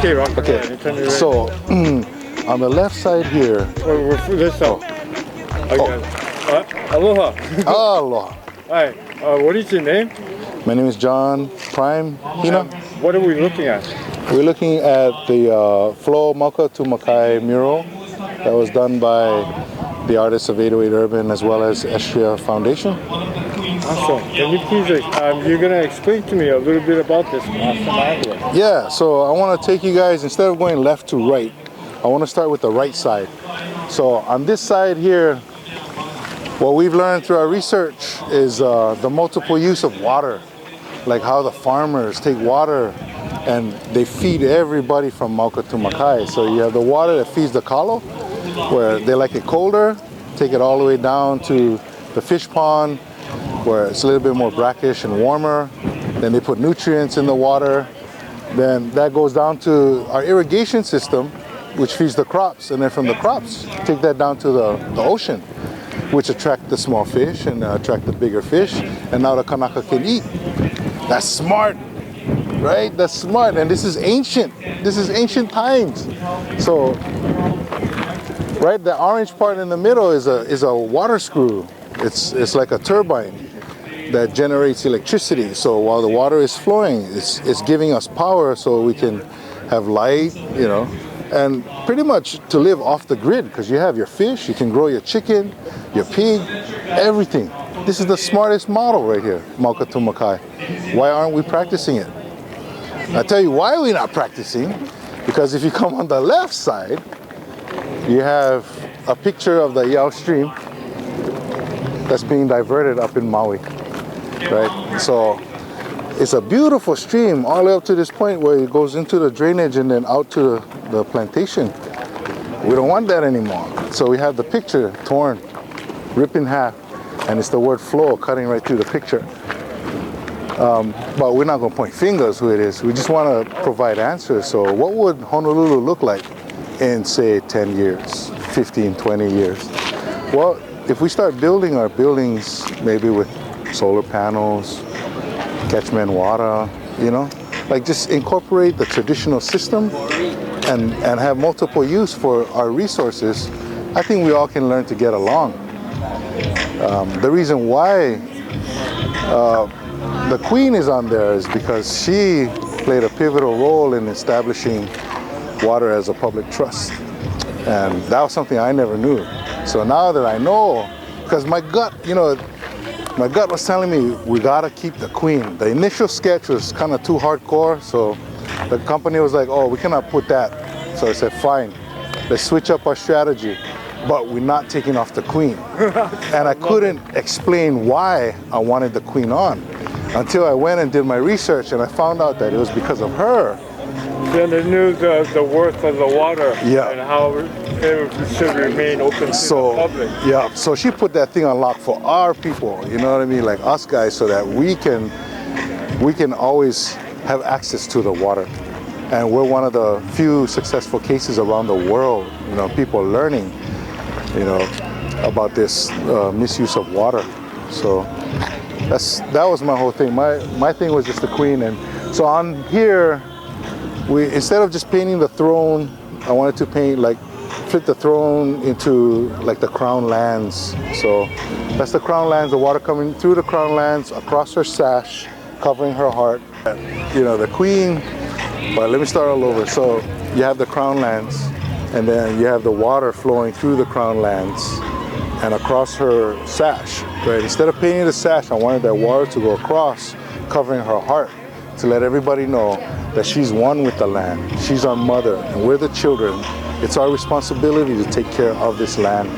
Okay, Rock. Okay, so on the left side here. We're through this side. Okay. Aloha. Aloha. Hi. What is your name? My name is John Prime Hina. What are we looking at? We're looking at the Flow Mauka to Makai mural that was done by the artists of 808 Urban as well as Estria Foundation. Awesome. Can you please, you're going to explain to me a little bit about this awesome artwork? Yeah, so I want to take you guys, instead of going left to right, I want to start with the right side. So on this side here, what we've learned through our research is the multiple use of water, like how the farmers take water and they feed everybody from Mauka to Makai. So you have the water that feeds the kalo, where they like it colder, take it all the way down to the fish pond, where it's a little bit more brackish and warmer. Then they put nutrients in the water. Then that goes down to our irrigation system, which feeds the crops. And then from the crops, take that down to the ocean, which attract the small fish and attract the bigger fish. And now the kanaka can eat. That's smart, right? That's smart. And this is ancient. This is ancient times. So, right, the orange part in the middle is a water screw. It's like a turbine that generates electricity. So while the water is flowing, it's giving us power so we can have light, you know, and pretty much to live off the grid, because you have your fish, you can grow your chicken, your pig, everything. This is the smartest model right here, Mauka to Makai. Why aren't we practicing it? I'll tell you why we're not practicing, because if you come on the left side, you have a picture of the Yao stream that's being diverted up in Maui, right? So it's a beautiful stream all the way up to this point where it goes into the drainage and then out to the plantation. We don't want that anymore. So we have the picture torn, ripped in half, and it's the word flow cutting right through the picture. But we're not gonna point fingers who it is. We just wanna provide answers. So what would Honolulu look like in, say, 10 years, 15, 20 years? Well, if we start building our buildings maybe with solar panels, catchment water, you know, like just incorporate the traditional system and have multiple use for our resources, I think we all can learn to get along. The reason why the Queen is on there is because she played a pivotal role in establishing water as a public trust. And that was something I never knew. So now that I know, because my gut, you know, my gut was telling me we gotta keep the Queen. The initial sketch was kind of too hardcore, so the company was like, oh, we cannot put that. So I said, fine, let's switch up our strategy, but we're not taking off the Queen. And I couldn't explain why I wanted the Queen on until I went and did my research, and I found out that it was because of her. Then they knew the worth of the water, yeah, and how it should remain open to the public. Yeah, so she put that thing on lock for our people, you know what I mean, like us guys, so that we can always have access to the water. And we're one of the few successful cases around the world, you know, people learning, you know, about this misuse of water. So that was my whole thing. My thing was just the Queen. And so on here, instead of just painting the throne, I wanted to paint, like, fit the throne into like the crown lands. So that's the crown lands, the water coming through the crown lands, across her sash, covering her heart. You know, the Queen, but let me start all over. So you have the crown lands, and then you have the water flowing through the crown lands and across her sash, right? Instead of painting the sash, I wanted that water to go across, covering her heart, to let everybody know that she's one with the land. She's our mother, and we're the children. It's our responsibility to take care of this land.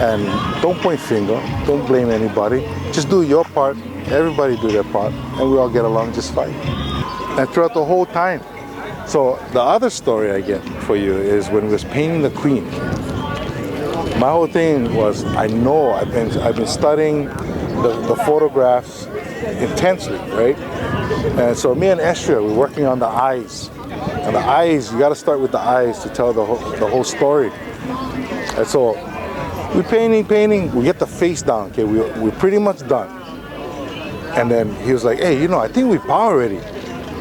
And don't point finger, don't blame anybody. Just do your part, everybody do their part, and we all get along just fine. And throughout the whole time. So the other story I get for you is when we was painting the Queen. My whole thing was, I know I've been studying the photographs intensely, right? And so me and Estria, we're working on the eyes. And the eyes, you got to start with the eyes to tell the whole story. And so we're painting, we get the face down, okay? We're pretty much done. And then he was like, hey, you know, I think we're already.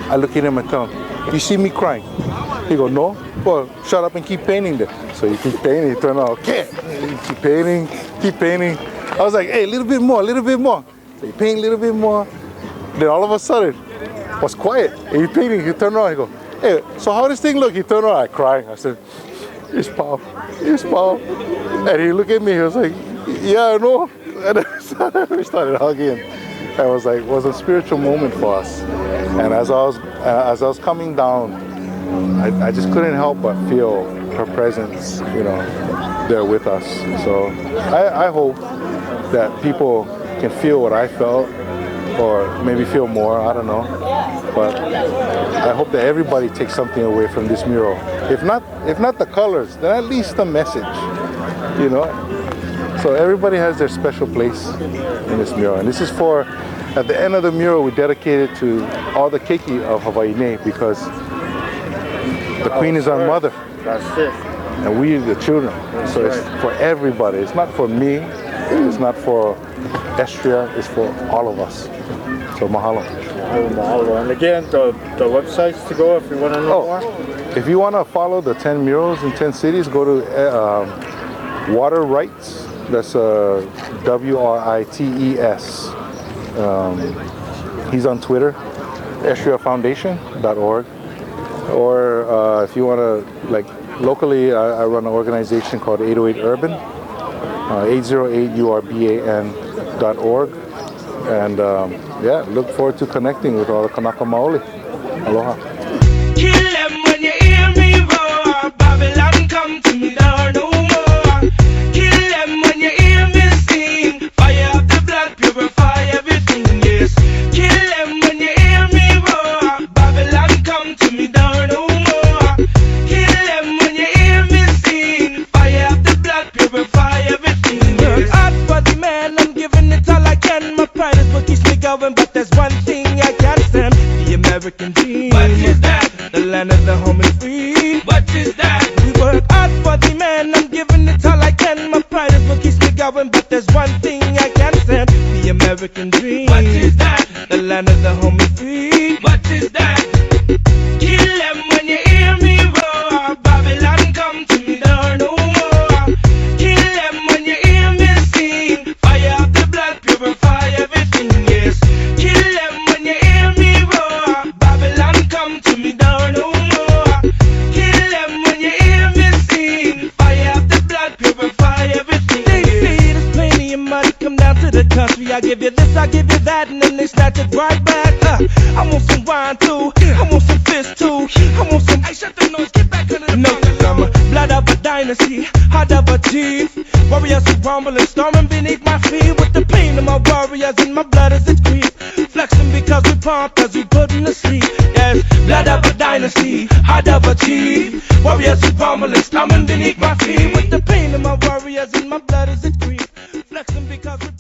I look at him and tell him, you see me crying? He go, no. Well, shut up and keep painting then. So you keep painting, he turned on, okay. You keep painting, keep painting. I was like, hey, a little bit more, a little bit more. So you paint a little bit more. Then all of a sudden, it was quiet. And he painting, he turned on, he go, hey, so how this thing look? He turned on, I cried. I said, it's powerful, it's powerful. And he looked at me, he was like, yeah, I know. And then we started hugging. It was like, it was a spiritual moment for us. And as I was coming down, I just couldn't help but feel her presence, you know, there with us. So I hope that people can feel what I felt, or maybe feel more, I don't know. But I hope that everybody takes something away from this mural. If not the colors, then at least the message, you know. So everybody has their special place in this mural. And this is for, at the end of the mural, we dedicate it to all the keiki of Hawaii, because the queen is our mother. That's it. And we are the children. That's so right. It's for everybody. It's not for me. It's not for Estria. It's for all of us. So mahalo. And again, the websites to go if you want to know more. If you want to follow the 10 murals in 10 cities, go to WaterWriters. That's WRITES. He's on Twitter, estriafoundation.org. Or if you want to, like, locally, I run an organization called 808 Urban, 808urban.org. And yeah, look forward to connecting with all the Kanaka Maoli. Aloha. Kill them when you hear me roar. Babylon come to me down no more. Kill them when you hear me sing. Fire up the blood, purify everything, yes. Kill them when you hear me roar. Babylon come to me down no more. Kill them when you hear me sing. Fire up the blood, purify everything, yes. Hot for the man, I'm giving it all I can. My pride is what keeps me going, but there's one thing I can't stand. The American dream. What is that? The land of the home and free. What is that? We work hard for the man, I'm giving it all I can. My pride is what keeps me going, but there's one thing I can't stand. The American dream. What is that? The land of the home and free. What is that? Kill them when you hear me roar. Babylon come to me down no more. Kill them when you hear me sing. Fire up the blood, purify everything, yes. Kill them when you hear me roar. Babylon come to me down no more. Kill them when you hear me sing. Fire up the blood, purify everything, yes. They say there's plenty of money, come down to the country. I give you this, I give you that, and then they snatch it right back. I want some wine too, I want some fish too, I want some. Hey, shut the noise, get back under the mountain. I'm a blood of a dynasty, heart of a chief. Warriors who rumble and storming beneath my feet. With the pain of my warriors and my blood as it creep. Flexing because we pump, cause we putting to sleep. Yes, blood of a dynasty, heart of a chief. Warriors who rumble and storming beneath my feet. With the pain of my warriors and my blood as it creep. Flexing because we